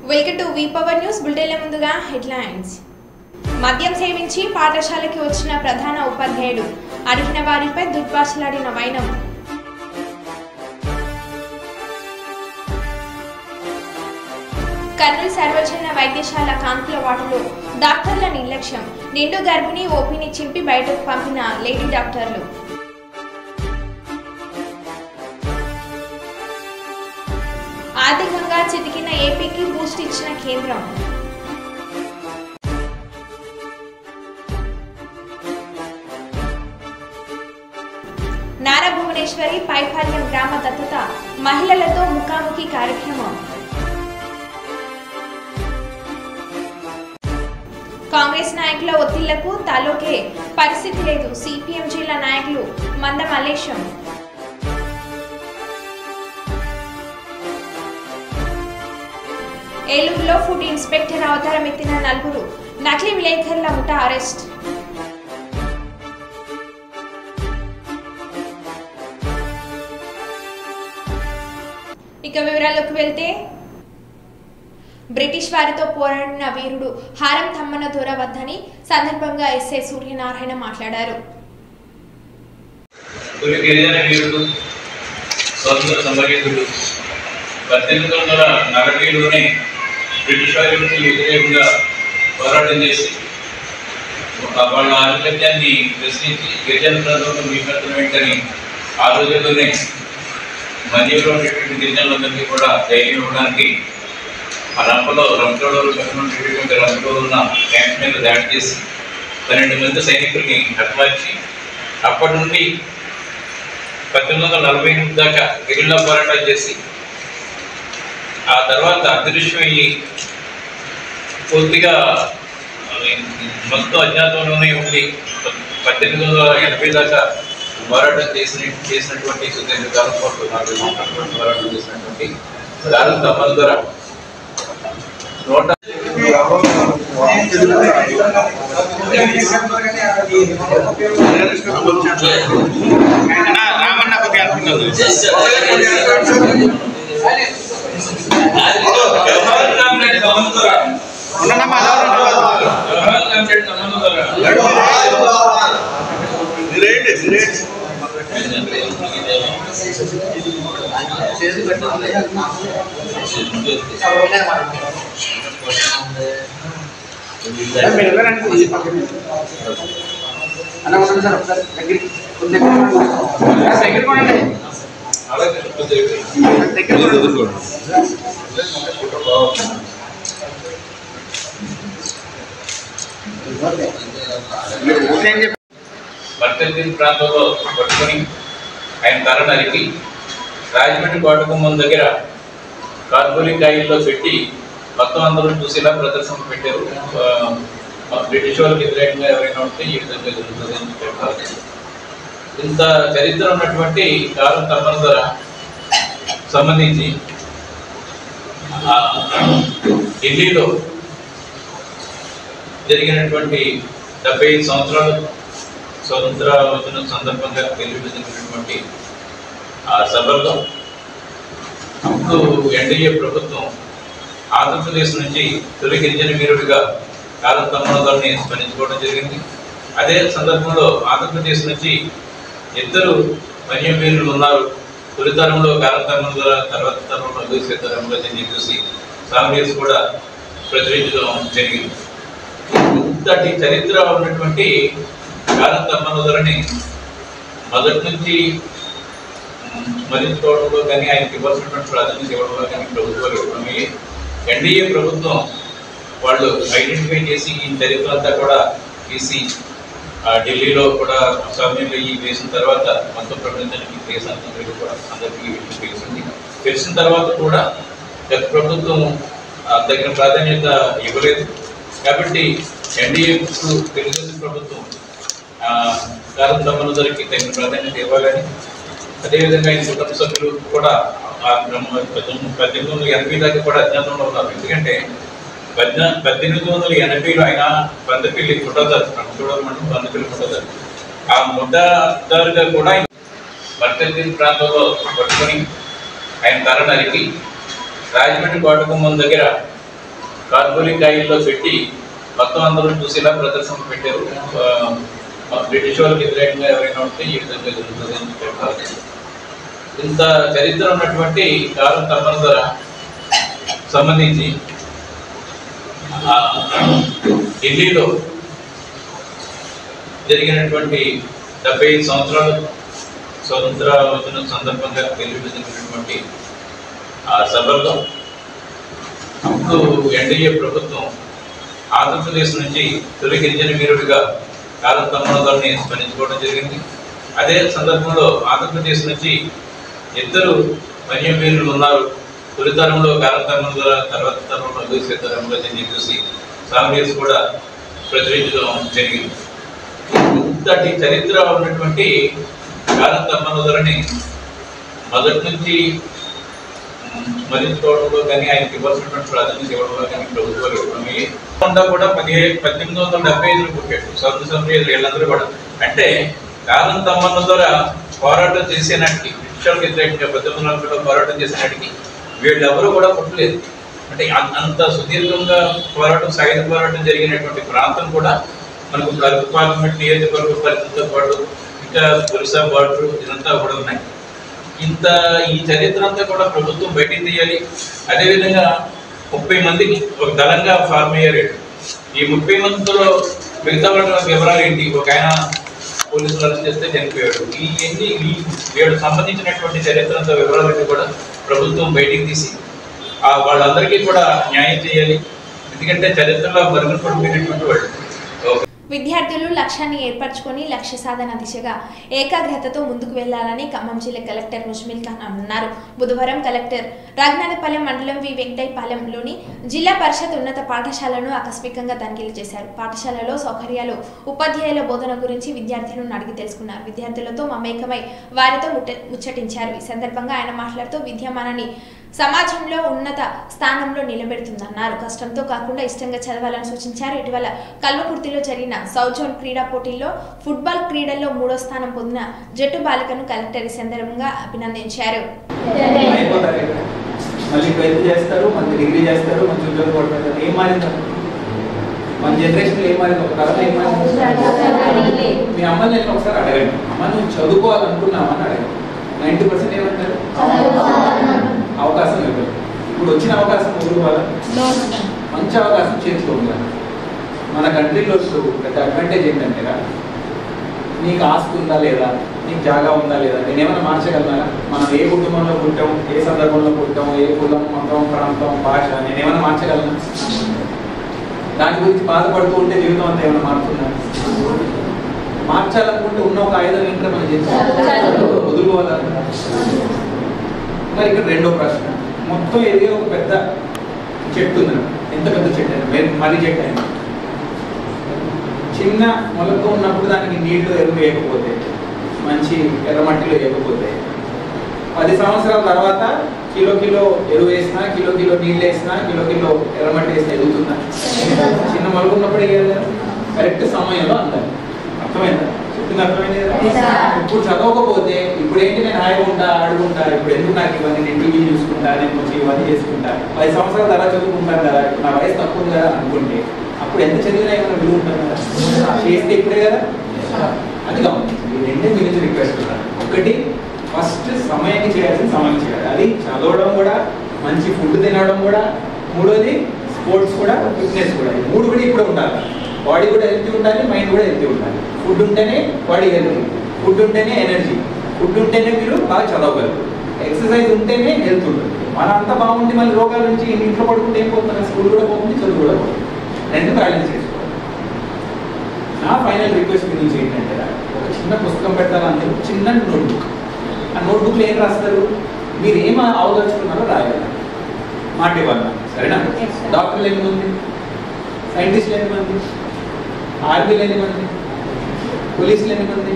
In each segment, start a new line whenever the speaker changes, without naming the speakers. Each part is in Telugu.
Welcome to V power news బులెటిన్ల ముందుగా హెడ్లైన్స్. మద్యం సేవించి పాఠశాలకి వచ్చిన ప్రధాన ఉపాధ్యాయుడు అడిగిన వారిపై దుర్భాషలాడిన వైనం. కర్నూలు సర్వజన వైద్యశాల కాన్పుల వార్డులో డాక్టర్ల నిర్లక్ష్యం. నిండు గర్భిణి ఓపీని చింపి బయటకు పంపిన లేడీ డాక్టర్లు. ఆర్థికంగా చితికిన ఏపీకి బూస్ట్ ఇచ్చిన కేంద్రం. నారా భువనేశ్వరి పైపాల్యం గ్రామ దత్తత మహిళలతో ముఖాముఖి కార్యక్రమం. కాంగ్రెస్ నాయకుల ఒత్తిళ్లకు తాలూకే పరిస్థితి లేదు. సిపిఎం జిల్లా నాయకులు మంద మల్లేశం. ఏలూరులో ఫుడ్ ఇన్స్పెక్టర్ అవతారం ఎత్తిన 4 నకిలీ విలేకరుల ముఠా అరెస్ట్. ఇక వివరాల్లోకి వెళ్తే, బ్రిటిష్ వారితో పోరాడిన వీరుడు హారం తమ్మన దొర వద్దని సందర్భంగా ఎస్ఐ సూర్యనారాయణ మాట్లాడారు.
బ్రిటిష్ వారికి వ్యతిరేకంగా పోరాటం చేసి వాళ్ళ ఆధిపత్యాన్ని ప్రశ్నించి గిరిజన ప్రాంతంలో మీకట్టడం ఏంటని ఆ రోజుల్లోనే మధ్యలో ఉన్నటువంటి గిరిజనులందరికీ కూడా ధైర్యం ఇవ్వడానికి ఆ రంపలో రంపలో ఉన్న క్యాంప్ మీద దాడి చేసి 12 మంది సైనికుల్ని హతమార్చి అప్పటి నుండి 1848 దాకా గిరిజన పోరాటాలు చేసి ఆ తర్వాత అదృశ్యమయ్యి పూర్తిగా మొత్తం అజ్ఞాతంలోనే ఉండి 1880 దాకా పోరాటం చేసినటువంటి సుదీర్ఘ కాలం పాటు పోరాటం చేసినటువంటి హారం తమ్మన దొర వర్తన్ ప్రాంతంలో పట్టుకొని ఆయన తల నరికి రాజమండ్రి కోటగుమ్మం దగ్గర కార్పూలి కాయిల్లో పెట్టి మొత్తం అందరూ చూసేలా ప్రదర్శన పెట్టారు. బ్రిటిష్ వాళ్ళకి వ్యతిరేకంగా ఎవరైనా ఉంటే ఈ విధంగా జరుగుతుంది అని చెప్పారు. ఇంత చరిత్ర ఉన్నటువంటి హారం తమ్మన దొర సంబంధించి ఢిల్లీలో జరిగినటువంటి 75 సంవత్సరాలు స్వతంత్ర వచ్చిన సందర్భంగా జరిగినటువంటి ఆ సభలో అప్పుడు ఎన్డీఏ ప్రభుత్వం ఆంధ్రప్రదేశ్ నుంచి తొలి గిరిజన వీరుడిగా హారం తమ్మన దొరని స్మరించుకోవడం జరిగింది. అదే సందర్భంలో ఆంధ్రప్రదేశ్ నుంచి 2 వన్య వీరులు ఉన్నారు. తొలి తరంలో హారం తమ్మన దొర, తర్వాత తరంలో సీతారామరాజు అని చెప్పేసి కాంగ్రెస్ కూడా ప్రచురించడం జరిగింది. ఇంతటి చరిత్ర ఉన్నటువంటి హారం తమ్మన దొరని మొదటి నుంచి స్మరించుకోవడంలో కానీ ఆయనకి ఇవ్వాల్సినటువంటి ప్రాధాన్యత ఇవ్వడంలో కానీ ప్రభుత్వాలు ఇవ్వడం ఎన్డీఏ ప్రభుత్వం వాళ్ళు ఐడెంటిఫై చేసి ఈ చరిత్ర అంతా కూడా తీసి ఢిల్లీలో కూడా అసెంబ్లీలో వేసిన తర్వాత మొత్తం ప్రపంచానికి దేశాంతరికి కూడా అందరికీ తెలిసిన తర్వాత కూడా గత ప్రభుత్వం తగిన ప్రాధాన్యత ఇవ్వలేదు. కాబట్టి ఎన్డీఏ తెలుగుదేశం ప్రభుత్వం హారం తమ్మన దొరకి తగిన ప్రాధాన్యత ఇవ్వాలని, అదేవిధంగా ఆయన కుటుంబ సభ్యులు కూడా 1880 దాకా కూడా అజ్ఞాతంలో ఉన్నారు. ఎందుకంటే 1880లో ఆయన బందపల్లి పుట్టదారు, చూడమంటే బందపల్లి పుట్టదారు, ఆ ముద్దారుగా కూడా వర్తన్ ప్రాంతంలో పట్టుకొని ఆయన తల నరికి రాజమండ్రి కోటగుమ్మం దగ్గర కార్బోలిక్ ఆయిల్లో పెట్టి మొత్తం అందరూ చూసేలా ప్రదర్శన పెట్టారు. బ్రిటిష్ వాళ్ళకి వ్యతిరేకంగా ఎవరైనా ఉంటే ఈ విధంగా జరుగుతుంది అని చెప్పారు. ఇంత చరిత్ర ఉన్నటువంటి కారం తమ్మన ద్వారా సంబంధించి ఢిల్లీలో జరిగినటువంటి 75 సంవత్సరాలు స్వతంత్ర వచ్చిన సందర్భంగా ఢిల్లీలో జరిగినటువంటి ఆ సభల్లో అప్పుడు ఎన్డీఏ ప్రభుత్వం ఆంధ్రప్రదేశ్ నుంచి తొలి గిరిజన వీరుడిగా కారం తమ్మన గారిని స్మరించుకోవడం జరిగింది. అదే సందర్భంలో ఆంధ్రప్రదేశ్ నుంచి 2 వన్య వీరులు ఉన్నారు. తొలి తరంలో కారం తమ్మన ద్వారా, తర్వాత తరంలో సీతారామరాజు అని చెప్పేసి సాంగ్స్ కూడా ప్రచురించడం జరిగింది. ఇంతటి చరిత్ర ఉన్నటువంటి కారం తమ్మన గారిని మొదటి నుంచి స్మరించుకోవడంలో కానీ ఆయనకి ఇవ్వాల్సినటువంటి ప్రాధాన్యత ఇవ్వడంలో కానీ ప్రభుత్వాలు ఇవ్వడం కూడా 1875 పుట్టాడు. స్వాతంత్ర వీళ్ళందరూ కూడా అంటే కారం తమ్మన ద్వారా పోరాటం చేసేనాటికి బ్రిటిష్ వ్యతిరేకంగా 1940లో పోరాటం చేసేనాటికి వీళ్ళెవరూ కూడా పుట్టలేదు. అంటే అంత సుదీర్ఘంగా పోరాటం, సాయుధ పోరాటం జరిగినటువంటి ప్రాంతం కూడా మనకు అరకు పార్లమెంట్ నియోజకవర్గ పరిధితో పాటు ఇంకా ఒరిస్సా బార్డర్ ఇదంతా కూడా ఉన్నాయి. ఈ చరిత్ర అంతా కూడా ప్రభుత్వం బయటికి తీయాలి. అదేవిధంగా 30 మందికి ఒక దళంగా ఫార్మ్ అయ్యారు. ఈ 30 మందిలో మిగతా వాళ్ళ వివరాలు ఏంటి? ఒక ఆయన పోలీసులు అరెస్ట్ చేస్తే చనిపోయాడు. వీళ్ళకి సంబంధించినటువంటి చరిత్ర అంతా వివరాలన్నీ కూడా ప్రభుత్వం బయటికి తీసి వాళ్ళందరికీ కూడా న్యాయం చేయాలి. ఎందుకంటే చరిత్రలో మరుగున పడిపోయినటువంటి వాళ్ళు.
విద్యార్థులు లక్ష్యాన్ని ఏర్పరచుకొని లక్ష్య సాధన దిశగా ఏకాగ్రతతో ముందుకు వెళ్లాలని ఖమ్మం జిల్లా కలెక్టర్ ముజ్మిల్ ఖాన్ అన్నారు. బుధవారం కలెక్టర్ రఘునాథపాలెం మండలం వెంకటైపాలెంలోని జిల్లా పరిషత్ ఉన్నత పాఠశాలను ఆకస్మికంగా తనిఖీలు చేశారు. పాఠశాలలో సౌకర్యాలు, ఉపాధ్యాయుల బోధన గురించి విద్యార్థులను అడిగి తెలుసుకున్నారు. విద్యార్థులతో మమేకమై వారితో ముచ్చటించారు. ఈ సందర్భంగా ఆయన మాట్లాడుతూ విద్యమానాన్ని సమాజంలో ఉన్నత స్థానంలో నిలబెడుతుందన్నారు. కష్టంతో కాకుండా ఇష్టంగా చదవాలని సూచించారు. ఇటీవల కల్వకుర్తిలో జరిగిన సౌత్ జోన్ క్రీడా పోటీల్లో ఫుట్బాల్ క్రీడల్లో 3వ స్థానం పొందిన జట్టు బాలికను కలెక్టర్ ఈ సందర్భంగా అభినందించారు.
మన జనరేషన్ ఏం మారింది? ఒక తరం ఏం మారింది? మీ అమ్మని నేను ఒకసారి అడగండి, అమ్మ నువ్వు చదువుకోవాలనుకున్నామని అడగండి. 90% ఏమంటారు? అవకాశం ఇవ్వాలి. ఇప్పుడు వచ్చిన అవకాశం వదులుకోవాలా? మంచి అవకాశం చేర్చుకోవాలి. మన కంట్రీలో పెద్ద అడ్వాంటేజ్ ఏంటంటే నీకు ఆస్తి ఉందా లేదా, నీకు జాగా ఉందా లేదా, నేనేమైనా మార్చగలనా? మనం ఏ కుటుంబంలో పుట్టాం, ఏ సందర్భంలో పుట్టాం, ఏ కులం, మతం, ప్రాంతం, భాష నేనేమైనా మార్చగలనా? దాని గురించి బాధపడుతూ ఉంటే జీవితం అంతా ఏమైనా మారుతుందా? మార్చాలనుకుంటే ఉన్న ఒక ఆయుధం ఏంటంటే మనం చేస్తాం, వదులుకోవాలా? మరి ఇక్కడ రెండో ప్రశ్న, మొత్తం ఏదో ఒక పెద్ద చెట్టు ఉంది. ఎంత పెద్ద చెట్టు అయినా, మర్రి చెట్టు అయినా, చిన్న మొలక ఉన్నప్పుడు దానికి నీళ్లు ఎరువు వేయకపోతే, మంచి ఎర్రమట్టిలో వేయకపోతే 10 సంవత్సరాల తర్వాత కిలో ఎరువు వేసినా, కిలో నీళ్ళు వేసినా, కిలో ఎర్రమట్టి వేసినా ఎదుగుతుందా? చిన్న మొలక ఉన్నప్పుడు వేయాలి. కరెక్ట్ సమయంలో అందాలి. అర్థమైందా? చెప్పింది అర్థమైంది కదా? ఇప్పుడు చదవకపోతే ఇప్పుడు ఏంటి, నేను హాయిగా ఉంటా, ఆడుకుంటా, ఇప్పుడు ఎందుకు నాకు ఇవన్నీ, నేను టీవీ చూసుకుంటా, నేను కొంచెం ఇవన్నీ చేసుకుంటా, 10 సంవత్సరాల తర్వాత చదువుకుంటాను కదా, నా వయసు తక్కువ ఉంది కదా అనుకుంటే అప్పుడు ఎంత చదివినా ఏమైనా విలువ ఉంటుంది కదా? చేస్తే ఇప్పుడే కదా. అది గమనించండి. ఈ రెండే మీ నుంచి రిక్వెస్ట్ ఉన్నారు. ఒకటి, ఫస్ట్ సమయానికి చేయాల్సిన సమయం చేయాలి. అది చదవడం కూడా, మంచి ఫుడ్ తినడం కూడా, మూడోది స్పోర్ట్స్ కూడా, ఫిట్నెస్ కూడా. ఈ 3 కూడా ఇప్పుడు ఉండాలి. బాడీ కూడా హెల్తీ ఉండాలి, మైండ్ కూడా హెల్తీ ఉండాలి. ఫుడ్ ఉంటేనే బాడీ హెల్తీ, ఫుడ్ ఉంటేనే ఎనర్జీ, ఫుడ్ ఉంటేనే మీరు బాగా చదవగలరు, ఎక్సర్సైజ్ ఉంటేనే హెల్త్ ఉంటుంది. మన అంతా బాగుంది, మళ్ళీ రోగాల నుంచి ఇంట్లో పడుకుంటే ఏం పోతుంది? స్కూల్ కూడా పోతుంది, చదువు కూడా పోతుంది. రెండు బ్యాలెన్స్ చేసుకోవాలి. నా ఫైనల్ రిక్వెస్ట్ మీ నుంచి ఏంటంటే, ఒక చిన్న పుస్తకం పెట్టాలంటే చిన్న నోట్బుక్. ఆ నోట్బుక్లో ఏం రాస్తారు? మీరు ఏం అవదలుచుకున్నారో రాయాలి. మాట ఇవ్వాలి. సరేనా? డాక్టర్లు ఎంతమంది, సైంటిస్టులు ఎంతమంది, ఆర్మీలు ఎంతమంది, పోలీసులు ఎంతమంది,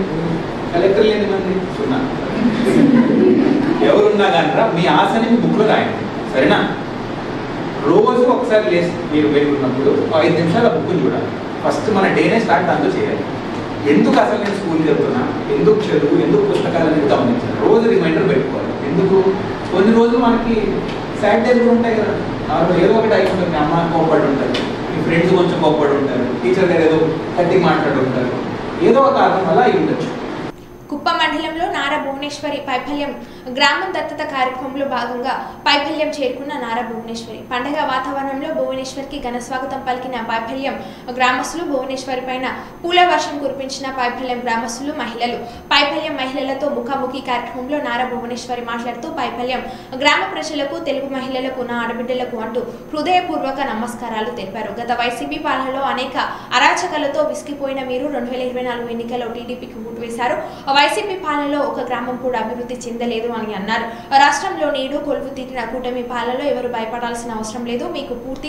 కలెక్టర్లు ఎంతమంది? 0. ఎవరున్నా కానీ మీ ఆశని మీ బుక్లో రాయండి. సరేనా? రోజు ఒకసారి లేసి మీరు వెళ్ళున్నప్పుడు 5 నిమిషాలు ఆ బుక్ని చూడాలి. ఫస్ట్ మన డేనే స్టార్ట్ దాంతో చేయాలి. ఎందుకు అసలు నేను స్కూల్ చదువుతున్నా, ఎందుకు చదువు, ఎందుకు పుస్తకాలు అనేది గమనించాలి. రోజు రిమైండర్ పెట్టుకోవాలి. ఎందుకు? కొన్ని రోజులు మనకి సాడ్ డేస్ కూడా ఉంటాయి కదా, ఏదో ఒకటి అయి ఉంటుంది. మీ అమ్మ కోప్పడి ఉంటారు, మీ ఫ్రెండ్స్ కొంచెం కోప్పడి ఉంటారు, టీచర్ దగ్గర ఏదో గట్టి మాట్లాడి ఉంటారు, ఏదో ఒక కారణం వల్ల అయి ఉండొచ్చు.
కుప్పం మండలంలో నారా భువనేశ్వరి పైఫల్యం గ్రామం దత్తత కార్యక్రమంలో భాగంగా పైఫల్యం చేరుకున్న నారా భువనేశ్వరి పండగ వాతావరణంలో భువనేశ్వరికి ఘన స్వాగతం పలికిన పైఫల్యం గ్రామస్తులు. భువనేశ్వరి పైన పూల వర్షం కురిపించిన పైఫల్యం గ్రామస్తులు, మహిళలు. పైఫల్యం మహిళలతో ముఖాముఖి కార్యక్రమంలో నారా భువనేశ్వరి మాట్లాడుతూ పైఫల్యం గ్రామ ప్రజలకు, తెలుగు మహిళలకు, నా ఆడబిడ్డలకు అంటూ హృదయపూర్వక నమస్కారాలు తెలిపారు. గత వైసీపీ పాలనలో అనేక అరాచకాలతో విసిగిపోయిన మీరు 2024 ఎన్నికల్లో టీడీపీకి ఓటు వేశారు. వైసీపీ పాలనలో ఒక గ్రామం కూడా అభివృద్ధి చెందలేదు అని అన్నారు. రాష్ట్రంలో నేడు కొలువు తీరిన కూటమి పాలనలో ఎవరు భయపడాల్సిన అవసరం లేదు, మీకు పూర్తి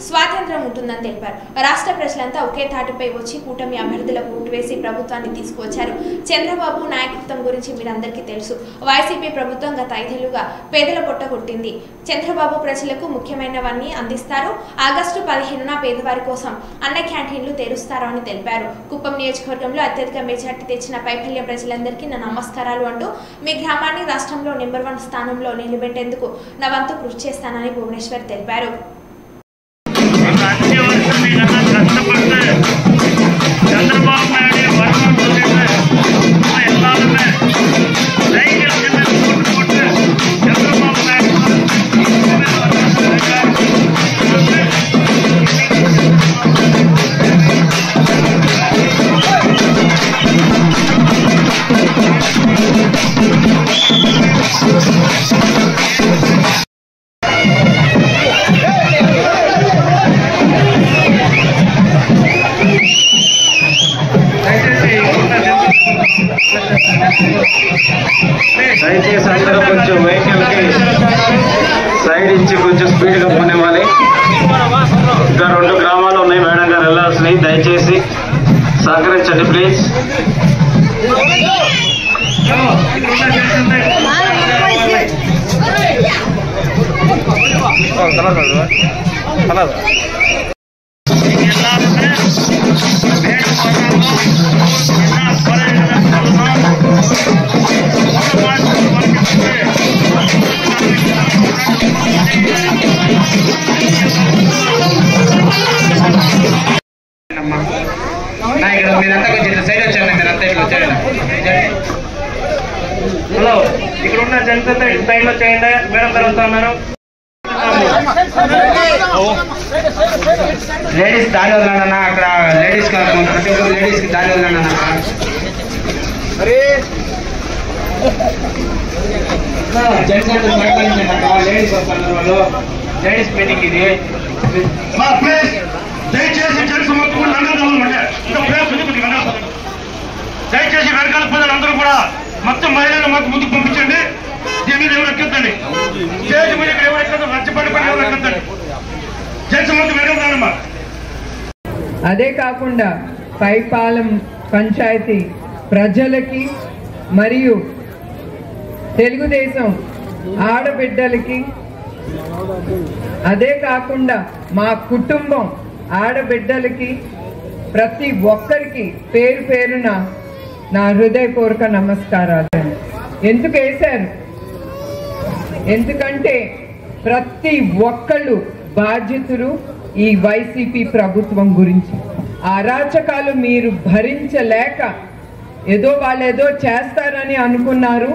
స్వాతంత్రం ఉంటుందని తెలిపారు. రాష్ట్ర ప్రజలంతా ఒకే తాటిపై వచ్చి కూటమి అభ్యర్థులకు ఓటు వేసి ప్రభుత్వాన్ని తీసుకువచ్చారు. చంద్రబాబు నాయకత్వం గురించి మీరందరికీ తెలుసు. వైసీపీ ప్రభుత్వం గత 5 ఏళ్లుగా పేదల పొట్ట కొట్టింది. చంద్రబాబు ప్రజలకు ముఖ్యమైనవన్నీ అందిస్తారు. ఆగస్టు 15న పేదవారి కోసం అన్న క్యాంటీన్లు తెరుస్తారు అని తెలిపారు. కుప్పం నియోజకవర్గంలో అత్యధిక మెజార్టీ తెచ్చిన పైఫల్యం ప్రజలందరికీ నా నమస్కారాలు అంటూ మీ గ్రామాన్ని రాష్ట్రంలో నెంబర్ 1 స్థానంలో నిలబెట్టేందుకు నా వంతు కృషి చేస్తానని భువనేశ్వర్ తెలిపారు.
దయచేసి అందరూ కొంచెం వెహికల్కి సైడ్ ఇచ్చి కొంచెం స్పీడ్గా పోనివ్వాలి. ఇంకా 2 గ్రామాలు ఉన్నాయి మేడం గారు వెళ్ళాల్సినవి, దయచేసి సహకరించండి ప్లీజ్.
మీరంతా కొంచెం సైడ్ వచ్చారు, మీరంతా ఇట్లా వచ్చారు. హలో, ఇక్కడ ఉన్న జనతా సైడ్ లో చేయండి. మేడం గారు వస్తా ఉన్నారు. లేడీస్ దారి వదలండి, అక్కడ లేడీస్ ప్రతి ఒక్కరు లేడీస్ కి దారి వదలండి. జెంట్స్ అంటే సహకరించండి, అక్కడ లేడీస్ వస్తున్నారు. వాళ్ళు లేడీస్ మీటింగ్ ఇది.
దయచేసి జెంట్స్ మొత్తం ఇంకా ప్లేస్ దయచేసి వెనకాల ప్రజలందరూ కూడా మొత్తం మహిళలు మాకు ముందుకు పంపించండి. దీని మీద ఎవరు ఎక్కండి, స్టేజ్ మీద ఎవరు ఎక్కదు, రచ్చపడి పని ఎవరు ఎక్కండి. జెంట్స్ మొత్తం వెనకాలమ్మా.
అదే కాకుండా పైపాలెం పంచాయతీ ప్రజలకి మరియు తెలుగుదేశం ఆడబిడ్డలకి, అదే కాకుండా మా కుటుంబం ఆడబిడ్డలకి ప్రతి ఒక్కరికి పేరు పేరున నా హృదయపూర్వక నమస్కారాలు. ఎందుకు వేశారు? ఎందుకంటే ప్రతి ఒక్కళ్ళు బాధ్యతలు ఈ వైసీపీ ప్రభుత్వం గురించి. అరాచకాలు మీరు భరించలేక ఏదో వాళ్ళేదో చేస్తారని అనుకున్నారు.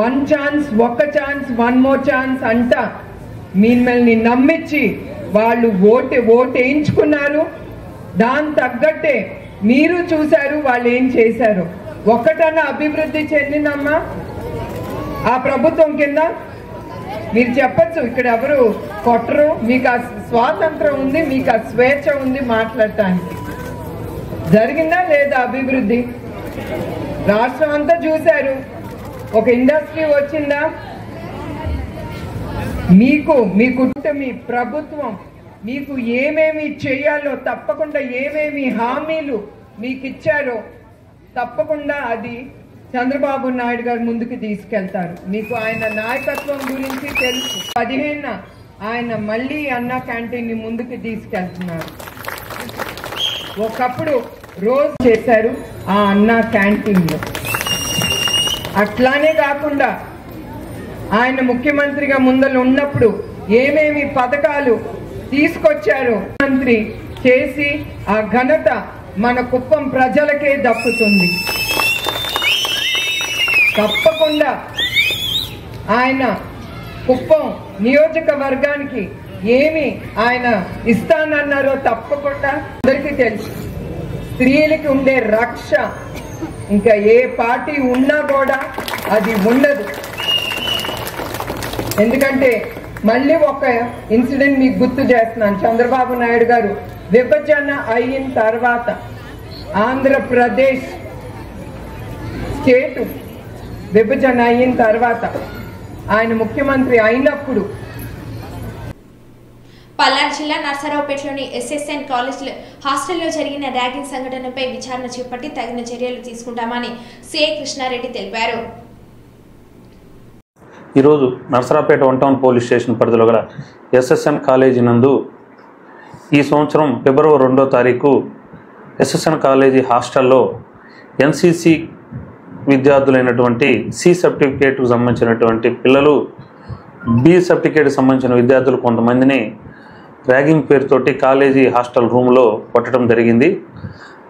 1 ఛాన్స్, 1 ఛాన్స్, 1 మోర్ ఛాన్స్ అంట మిమ్మల్ని నమ్మించి వాళ్ళు ఓటు వేయించుకున్నారు. దాని తగ్గట్టే మీరు చూశారు వాళ్ళు ఏం చేశారు. ఒక్కటన్నా అభివృద్ధి చెందిందమ్మా ఆ ప్రభుత్వం కింద? మీరు చెప్పచ్చు, ఇక్కడ ఎవరు కొట్టరు, మీకు ఆ స్వాతంత్రం ఉంది, మీకు ఆ స్వేచ్ఛ ఉంది మాట్లాడటానికి. జరిగిందా లేదా అభివృద్ధి? రాష్ట్రం అంతా చూశారు. ఒక ఇండస్ట్రీ వచ్చిందా? మీకు మీ కుటుంబ ప్రభుత్వం మీకు ఏమేమి చేయాలో తప్పకుండా, ఏమేమి హామీలు మీకు ఇచ్చారో తప్పకుండా అది చంద్రబాబు నాయుడు గారు ముందుకు తీసుకెళ్తారు. మీకు ఆయన నాయకత్వం గురించి తెలుసు. 15న ఆయన మళ్ళీ అన్న క్యాంటీన్ ని ముందుకు తీసుకెళ్తున్నారు. ఒకప్పుడు రోజు చేశారు ఆ అన్న క్యాంటీన్ లో. అట్లానే కాకుండా ఆయన ముఖ్యమంత్రిగా ముందర ఉన్నప్పుడు ఏమేమి పథకాలు తీసుకొచ్చారో మంత్రి చేసి ఆ ఘనత మన కుప్పం ప్రజలకే దక్కుతుంది. తప్పకుండా ఆయన కుప్పం నియోజకవర్గానికి ఏమి ఆయన ఇస్తానన్నారో తప్పకుండా అందరికీ తెలుసు. స్త్రీలకి ఉండే రక్ష ఇంకా ఏ పార్టీ ఉన్నా కూడా అది ఉండదు. ఎందుకంటే మళ్ళీ ఒక ఇన్సిడెంట్ మీకు గుర్తు చేస్తున్నాను. చంద్రబాబు నాయుడు గారు విభజన అయిన తర్వాత ఆంధ్రప్రదేశ్ స్టేట్ విభజన అయిన తర్వాత ఆయన ముఖ్యమంత్రి అయినప్పుడు
పల్నాడు జిల్లా నర్సరావుపేటలోని ఎస్ఎస్ఎన్ కాలేజ్ హాస్టల్లో జరిగిన ర్యాగింగ్ సంఘటనపై విచారణ చేపట్టి తగిన చర్యలు తీసుకుంటామని సిఐ కృష్ణారెడ్డి తెలిపారు.
ఈరోజు నర్సరావుపేట 1 టౌన్ పోలీస్ స్టేషన్ పరిధిలో గల ఎస్ఎస్ఎన్ కాలేజీ నందు ఈ సంవత్సరం ఫిబ్రవరి 2వ తారీఖు ఎస్ఎస్ఎన్ కాలేజీ హాస్టల్లో ఎన్సిసి విద్యార్థులైనటువంటి సి సర్టిఫికేట్కు సంబంధించినటువంటి పిల్లలు బి సర్టిఫికేట్కి సంబంధించిన విద్యార్థులు కొంతమందిని ర్యాగింగ్ పేరుతోటి కాలేజీ హాస్టల్ రూమ్లో కొట్టడం జరిగింది.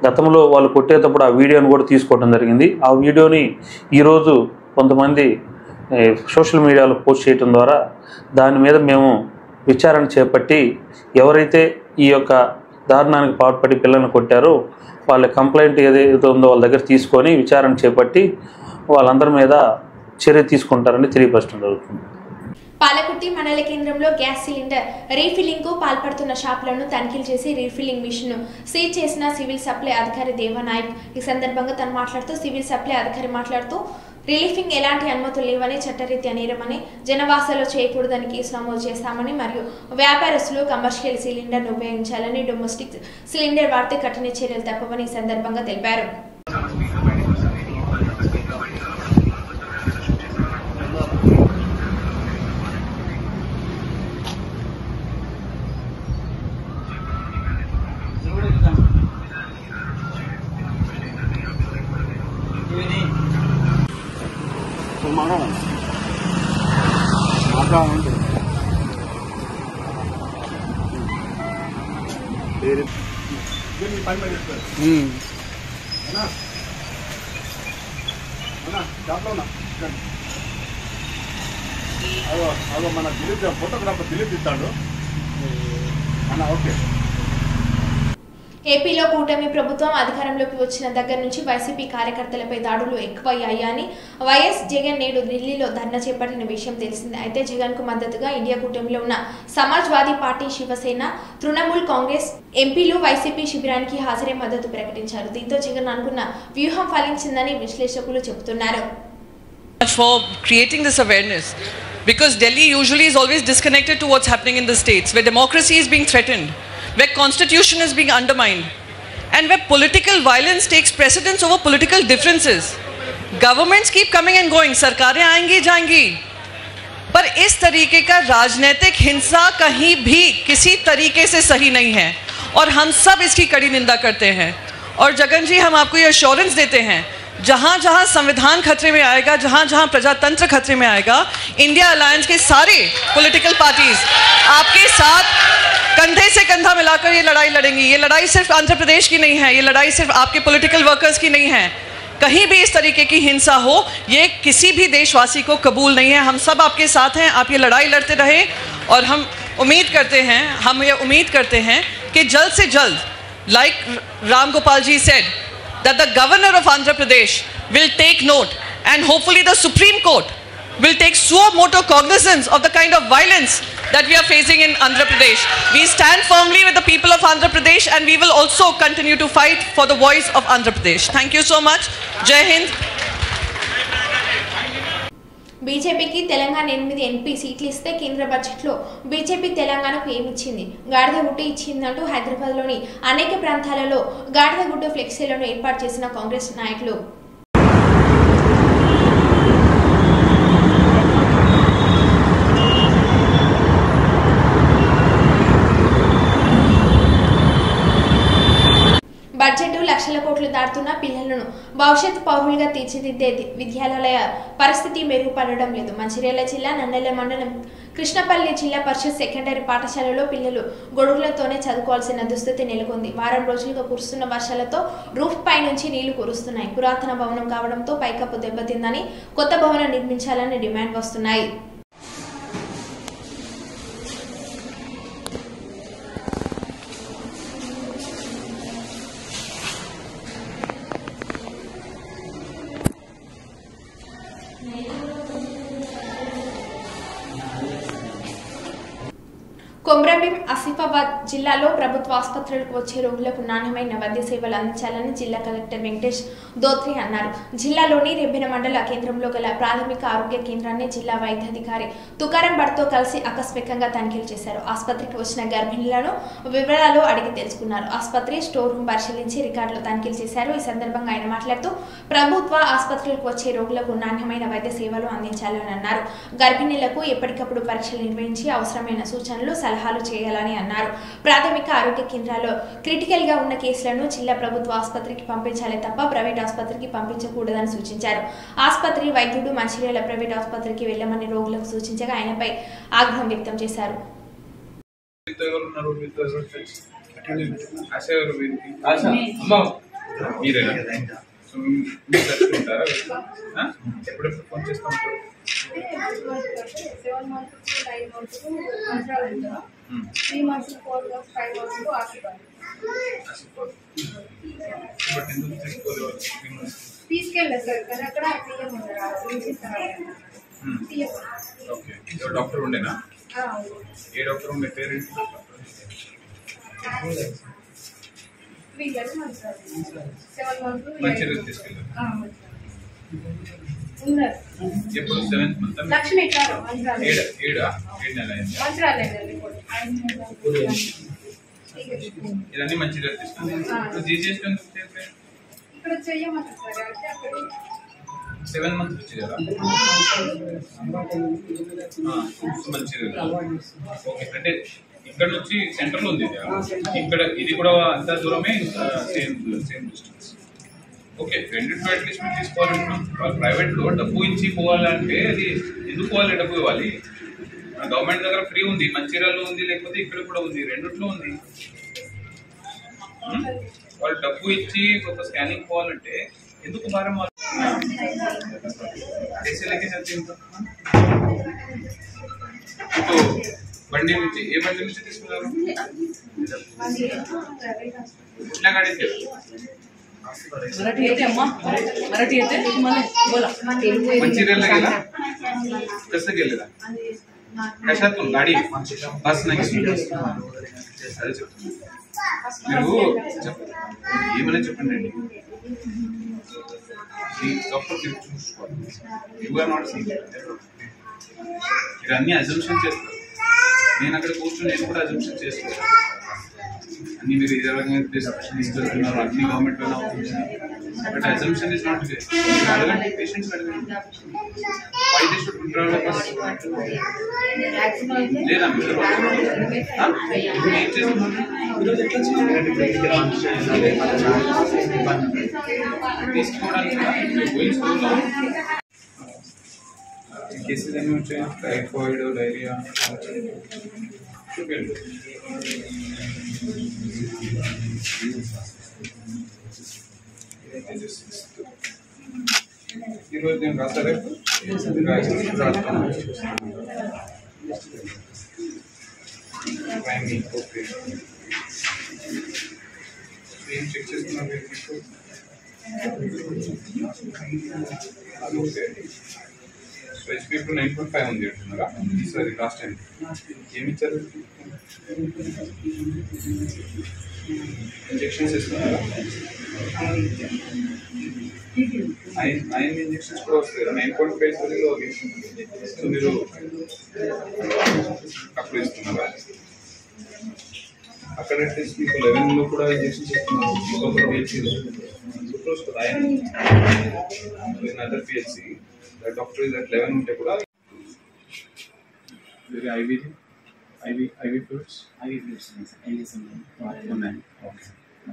గతంలో వాళ్ళు కొట్టేటప్పుడు ఆ వీడియోని కూడా తీసుకోవడం జరిగింది. ఆ వీడియోని ఈరోజు కొంతమంది సోషల్ మీడియాలో పోస్ట్ చేయడం ద్వారా దాని మీద మేము విచారణ చేపట్టి ఎవరైతే ఈ యొక్క దారుణానికి పాల్పడి పిల్లల్ని కొట్టారో వాళ్ళ కంప్లైంట్ ఏదైతే ఉందో వాళ్ళ దగ్గర తీసుకొని విచారణ చేపట్టి వాళ్ళందరి మీద చర్య తీసుకుంటారని తెలియపరచడం జరుగుతుంది.
పాలకుర్తి మండల కేంద్రంలో గ్యాస్ సిలిండర్ రీఫిల్లింగ్ కు పాల్పడుతున్న షాపులను తనిఖీలు చేసి రీఫిల్లింగ్ మిషన్ ను సీజ్ చేసిన సివిల్ సప్లై అధికారి దేవనాయక్. ఈ సందర్భంగా తను మాట్లాడుతూ సివిల్ సప్లై అధికారి మాట్లాడుతూ రిలీఫింగ్ ఎలాంటి అనుమతులు లేవని, చట్టరీత్యా నేరమని, జనవాసాలు చేయకూడదని కేసు నమోదు చేస్తామని మరియు వ్యాపారస్తులు కమర్షియల్ సిలిండర్ ను ఉపయోగించాలని, డొమెస్టిక్ సిలిండర్ వాడితే కఠిన చర్యలు తప్పవని ఈ సందర్భంగా తెలిపారు.
మన దిలీప్ ఫోటోగ్రాఫర్ దిలీప్ ఇస్తాడు అన్న. ఓకే.
ఏపీలో కూటమి ప్రభుత్వం అధికారంలోకి వచ్చిన దగ్గర నుంచి వైసీపీ కార్యకర్తలపై దాడులు ఎక్కువయ్యాయని వైఎస్ జగన్ నేడు ఢిల్లీలో ధర్నా చేపట్టిన విషయం తెలిసిందే. అయితే జగన్ కు మద్దతుగా ఇండియా కూటమిలో ఉన్న సమాజ్వాదీ పార్టీ, శివసేన, తృణమూల్ కాంగ్రెస్ ఎంపీలు వైసీపీ శిబిరానికి హాజరై మద్దతు ప్రకటించారు. దీంతో జగన్ అనుకున్న వ్యూహం ఫలించిందని విశ్లేషకులు చెబుతున్నారు.
For creating this awareness, because Delhi usually is always disconnected to what's happening in the states, where democracy is being threatened, where constitution is being undermined, and where political violence takes precedence over political differences. Governments keep coming and going, सरकारें आएंगी जाएंगी, पर इस तरीके का राजनीतिक हिंसा कहीं भी किसी तरीके से सही नहीं है और हम सब इसकी कड़ी निंदा करते हैं. और जगन जी, हम आपको ये एश्योरेंस देते हैं, जहां जहां संविधान खतरे में आएगा, जहां जहां प्रजातंत्र खतरे में आएगा, इंडिया अलायंस के सारे पॉलिटिकल पार्टीज आपके साथ कंधे से कंधा मिलाकर ये लड़ाई लड़ेंगी. ये लड़ाई सिर्फ आंध्र प्रदेश की नहीं है, ये लड़ाई सिर्फ आपके पॉलिटिकल वर्कर्स की नहीं है. कहीं भी इस तरीके की हिंसा हो, ये किसी भी देशवासी को कबूल नहीं है. हम सब आपके साथ हैं, आप ये लड़ाई लड़ते रहे और हम उम्मीद करते हैं कि जल्द से जल्द, like Ram Gopal ji said, that the governor of Andhra Pradesh will take note and hopefully the Supreme Court will take suo moto cognizance of the kind of violence that we are facing in Andhra Pradesh. We stand firmly with the people of Andhra Pradesh and we will also continue to fight for the voice of Andhra Pradesh. Thank you so much. Jai Hind.
బీజేపీకి తెలంగాణ 8 ఎంపీ సీట్లు ఇస్తే కేంద్ర బడ్జెట్లో బీజేపీ తెలంగాణకు ఏమిచ్చింది? గాడిదగుడ్డు ఇచ్చిందంటూ హైదరాబాద్లోని అనేక ప్రాంతాలలో గాడిదగుడ్డు ఫ్లెక్సీలను ఏర్పాటు చేసిన కాంగ్రెస్ నాయకులు బడ్జెట్ లక్షల కోట్లు దాటుతున్న పిల్లలను భవిష్యత్ పౌరులుగా తీర్చిదిద్దే విద్యాలయ పరిస్థితి మెరుగుపడడం లేదు. మంచిర్యాల జిల్లా నందెల మండలం కృష్ణపల్లి జిల్లా పరిషత్ సెకండరీ పాఠశాలలో పిల్లలు గొడుగులతోనే చదువుకోవాల్సిన దుస్థితి నెలకొంది. వారం రోజులుగా కురుస్తున్న వర్షాలతో రూఫ్ పై నుంచి నీళ్లు కురుస్తున్నాయి. పురాతన భవనం కావడంతో పైకప్పు దెబ్బతిందని కొత్త భవనం నిర్మించాలని డిమాండ్ వస్తున్నాయి. కొమ్రంభీం ఆసిఫాబాద్ జిల్లాలో ప్రభుత్వ ఆసుపత్రులకు వచ్చే రోగులకు నాణ్యమైన వైద్య సేవలు అందించాలని జిల్లా కలెక్టర్ వెంకటేష్ దోత్రి అన్నారు. జిల్లాలోని రెబ్బెన మండల కేంద్రంలో గల ప్రాథమిక ఆరోగ్య కేంద్రాన్ని జిల్లా వైద్యాధికారి తుకారం భట్తో కలిసి ఆకస్మికంగా తనిఖీలు చేశారు. ఆసుపత్రికి వచ్చిన గర్భిణులను వివరాలు అడిగి తెలుసుకున్నారు. ఆసుపత్రి స్టోర్ రూమ్ పరిశీలించి రికార్డులు తనిఖీలు చేశారు. ఈ సందర్భంగా ఆయన మాట్లాడుతూ ప్రభుత్వ ఆసుపత్రులకు వచ్చే రోగులకు నాణ్యమైన వైద్య సేవలు అందించాలని అన్నారు. గర్భిణులకు ఎప్పటికప్పుడు పరీక్షలు నిర్వహించి అవసరమైన సూచనలు సలహాలు చేయాలని అన్నారు. ప్రాథమిక ఆరోగ్య కేంద్రాల్లో క్రిటికల్ గా ఉన్న కేసులను జిల్లా ప్రభుత్వ ఆసుపత్రికి పంపించాలి తప్ప ప్రైవేట్ ఆసుపత్రికి పంపించకూడదని సూచించారు. ఆసుపత్రి వైద్యుడు మంచిర్యాల ప్రైవేట్ ఆసుపత్రికి వెళ్లమని రోగులకు సూచించగా ఆయనపై ఆగ్రహం వ్యక్తం చేశారు.
ఎప్పుడెప్పుడు ఫోన్ చేస్తూ ఉంటారు?
7 months to 9 months to 3 months to 4 months 5 months to Asifabad తీసుకెళ్ళారు సార్. కానీ అక్కడ పిఎం
ఓకే. డాక్టర్ ఉండేనా? ఏ డాక్టర్ ఉండే? పేరెంట్ మంచిర్యాల తీసుకెళ్ళారు. ఎప్పుడు 7th month
లక్ష్మి
ఇదన్నీ మంచిర్యాల తీసుకెళ్ళారు. జీజీఎస్
ఇక్కడ చెయ్యమంటారు సార్.
7 months వచ్చి కదా మంచిర్యాల. ఓకే. అంటే ఇక్కడ నుంచి సెంటర్ లో ఉంది ఇక్కడ, ఇది కూడా అంత దూరమే, సేమ్ డిస్టెన్స్. ఓకే. రెండింటిలో అట్లీస్ట్ మీరు తీసుకోవాలంటున్నాం. ప్రైవేట్లో డబ్బు ఇచ్చి పోవాలంటే అది ఎందుకు పోవాలి? డబ్బు ఇవ్వాలి. గవర్నమెంట్ దగ్గర ఫ్రీ ఉంది, మంచిర్యాలలో ఉంది, లేకపోతే ఇక్కడ కూడా ఉంది, రెండిట్లో ఉంది. వాళ్ళు డబ్బు ఇచ్చి ఒక స్కానింగ్ పోవాలంటే ఎందుకు భారం? బండి నుంచి ఏ బండి నుంచి తీసుకున్నారు? कुठल्या गाडीत मंचिर्याला गेला? कसं गेलेला? कशातून? गाडी? बस नाही? अरे మీరు ఏమైనా చెప్పండి. డాక్టర్ చూసుకోవాలి. మీరు అన్ని అజంప్షన్ చేస్తారు. నేను అక్కడ కూర్చొని నేను కూడా అజంప్షన్ చేస్తాను. అన్ని మీరు ఏ రకంగా తీసుకెళ్తున్నారు, అన్ని గవర్నమెంట్ వల్ల అవుతుంది. But assumption is not there. అడగండి, పేషెంట్స్ అడగండి. Why they should withdraw bus? లేదా మీరు ఏం చేస్తున్నారు? కేసెస్ ఏమి వచ్చాయి? Typhoid, diarrhoea. చూపించండి. ఈరోజు నేను రాస్తారే ఓకే. ఏం చెక్ చేస్తున్నారు మీరు? ఓకే. హెచ్పీ ఇప్పుడు 9.5 ఉంది అంటున్నారా? ఈసారి లాస్ట్ టైం ఏమి ఇచ్చారు? ఇంజెక్షన్స్ ఇస్తున్నారా? 9 ఇంజెక్షన్స్ కూడా వస్తాయి కదా. 9.5 సో మీరు అప్పుడు ఇస్తున్నారా? అక్కడ అట్లీస్ట్ మీకు 11లో కూడా ఇంజెక్షన్స్ ఇస్తున్నారు. ఇంకొక పిహెచ్సిలో సూపర్స్ కదా ఆయన other PHC doctor is at 11 ఉంటే కూడా ఐవి ఫ్లూయిడ్స్ ఉన్నాయి. ఓకే.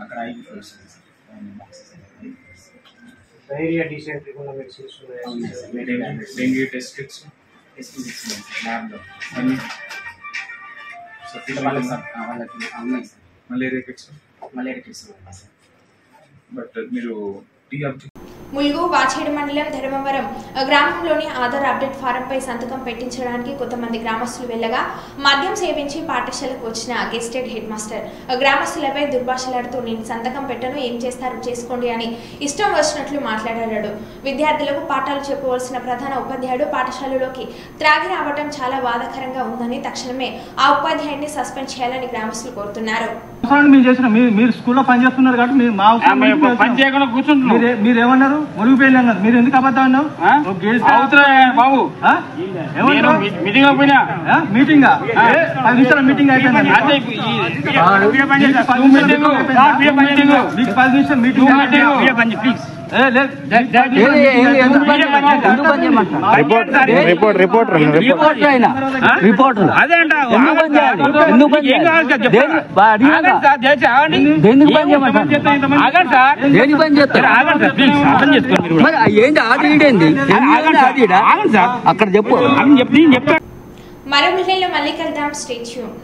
అక్కడ ఐవి ఫ్లూయిడ్స్
డైరియా డీసెంట్రీ ఉన్న మెడిసిన్స్
డెంగ్యూ టెస్ట్ కిట్స్
ల్యాబ్లో
మలేరియా కిట్స్ బట్ మీరు
ములుగు వాచేడు మండలం ధర్మవరం గ్రామంలోని ఆధార్ అప్డేట్ ఫారంపై సంతకం పెట్టించడానికి కొంతమంది గ్రామస్తులు వెళ్ళగా మద్యం సేవించి పాఠశాలకు వచ్చిన గెస్టెడ్ హెడ్ మాస్టర్ గ్రామస్తులపై దుర్భాషలాడుతూ నేను సంతకం పెట్టను, ఏం చేస్తారు చేసుకోండి అని ఇష్టం వచ్చినట్లు మాట్లాడాడు. విద్యార్థులకు పాఠాలు చెప్పవలసిన ప్రధాన ఉపాధ్యాయుడు పాఠశాలలోకి త్రాగి రావడం చాలా బాధాకరంగా ఉందని తక్షణమే ఆ ఉపాధ్యాయుడిని సస్పెండ్ చేయాలని గ్రామస్తులు కోరుతున్నారు.
మీరు స్కూల్లో పనిచేస్తున్నారు కాబట్టి మీరేమన్నారు? మురిగిపోయింది అన్నారు. మీరు ఎందుకు అబద్ధం అన్నావు? బాబు మీటింగ్ 10 నిమిషాల మీటింగ్ అయిపోయింది. మీకు 10 నిమిషాలు మీటింగ్
మరో మిగిలిన మళ్ళీ కలుద్దాం. Stay tune.